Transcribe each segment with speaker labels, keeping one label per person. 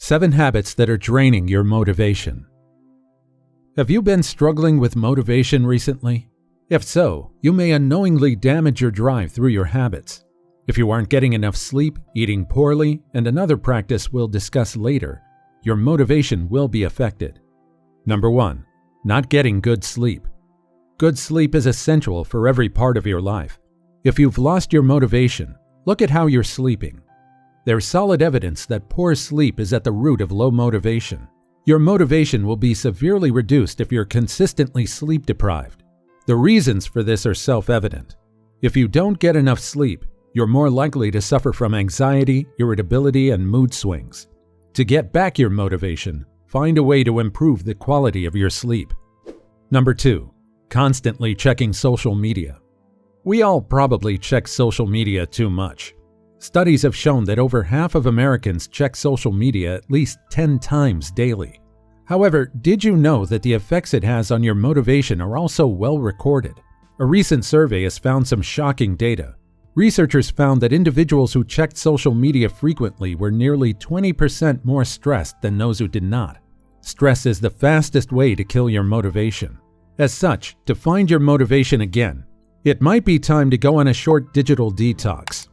Speaker 1: 7 habits that are draining your motivation. Have you been struggling with motivation recently? If so, you may unknowingly damage your drive through your habits. If you aren't getting enough sleep, eating poorly, and another practice we'll discuss later, your motivation will be affected. Number 1. Not getting good sleep. Good sleep is essential for every part of your life. If you've lost your motivation, look at how you're sleeping. There's solid evidence that poor sleep is at the root of low motivation. Your motivation will be severely reduced if you're consistently sleep deprived. The reasons for this are self-evident. If you don't get enough sleep, you're more likely to suffer from anxiety, irritability, and mood swings. To get back your motivation, find a way to improve the quality of your sleep. Number 2. Constantly checking social media. We all probably check social media too much. Studies have shown that over half of Americans check social media at least 10 times daily. However, did you know that the effects it has on your motivation are also well recorded? A recent survey has found some shocking data. Researchers found that individuals who checked social media frequently were nearly 20% more stressed than those who did not. Stress is the fastest way to kill your motivation. As such, to find your motivation again, it might be time to go on a short digital detox.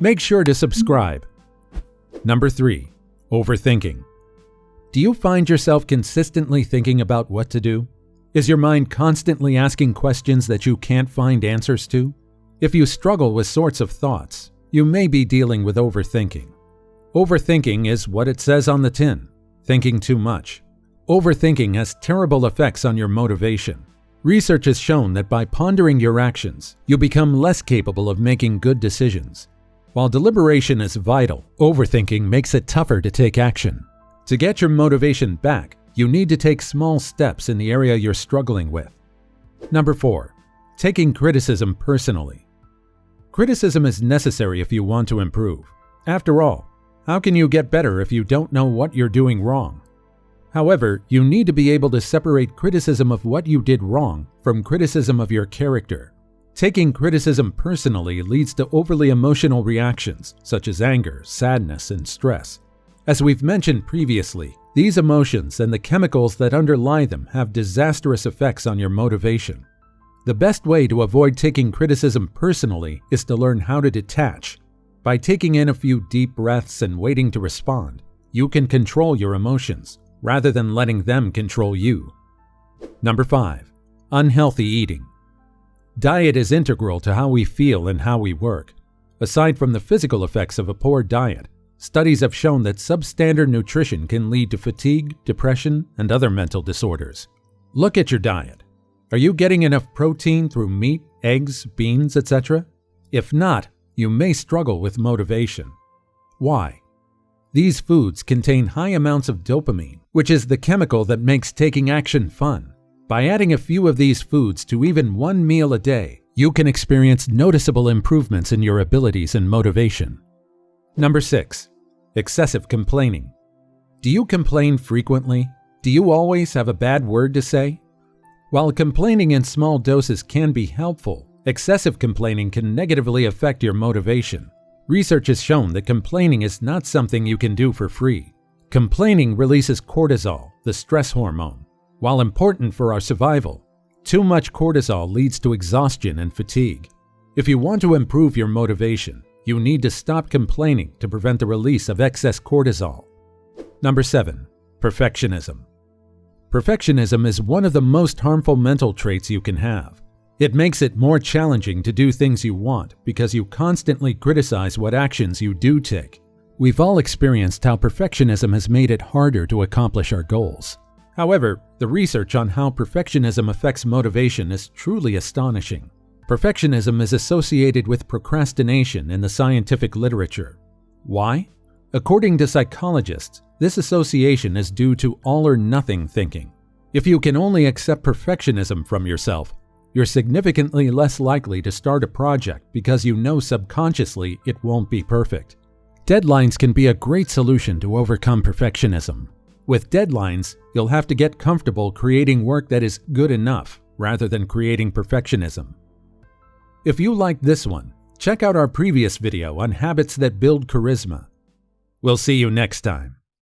Speaker 1: Make sure to subscribe. Number 3. Overthinking. Do you find yourself consistently thinking about what to do? Is your mind constantly asking questions that you can't find answers to? If you struggle with sorts of thoughts, you may be dealing with overthinking. Overthinking is what it says on the tin, thinking too much. Overthinking has terrible effects on your motivation. Research has shown that by pondering your actions, you become less capable of making good decisions. While deliberation is vital, overthinking makes it tougher to take action. To get your motivation back, you need to take small steps in the area you're struggling with. Number 4. Taking criticism personally. Criticism is necessary if you want to improve. After all, how can you get better if you don't know what you're doing wrong? However, you need to be able to separate criticism of what you did wrong from criticism of your character. Taking criticism personally leads to overly emotional reactions, such as anger, sadness, and stress. As we've mentioned previously, these emotions and the chemicals that underlie them have disastrous effects on your motivation. The best way to avoid taking criticism personally is to learn how to detach. By taking in a few deep breaths and waiting to respond, you can control your emotions, rather than letting them control you. Number 5. Unhealthy eating. Diet is integral to how we feel and how we work. Aside from the physical effects of a poor diet, studies have shown that substandard nutrition can lead to fatigue, depression, and other mental disorders. Look at your diet. Are you getting enough protein through meat, eggs, beans, etc.? If not, you may struggle with motivation. Why? These foods contain high amounts of dopamine, which is the chemical that makes taking action fun. By adding a few of these foods to even one meal a day, you can experience noticeable improvements in your abilities and motivation. Number 6. Excessive complaining. Do you complain frequently? Do you always have a bad word to say? While complaining in small doses can be helpful, excessive complaining can negatively affect your motivation. Research has shown that complaining is not something you can do for free. Complaining releases cortisol, the stress hormone. While important for our survival, too much cortisol leads to exhaustion and fatigue. If you want to improve your motivation, you need to stop complaining to prevent the release of excess cortisol. Number 7. Perfectionism. Perfectionism is one of the most harmful mental traits you can have. It makes it more challenging to do things you want because you constantly criticize what actions you do take. We've all experienced how perfectionism has made it harder to accomplish our goals. However, the research on how perfectionism affects motivation is truly astonishing. Perfectionism is associated with procrastination in the scientific literature. Why? According to psychologists, this association is due to all-or-nothing thinking. If you can only accept perfectionism from yourself, you're significantly less likely to start a project because you know subconsciously it won't be perfect. Deadlines can be a great solution to overcome perfectionism. With deadlines, you'll have to get comfortable creating work that is good enough rather than creating perfectionism. If you liked this one, check out our previous video on habits that build charisma. We'll see you next time.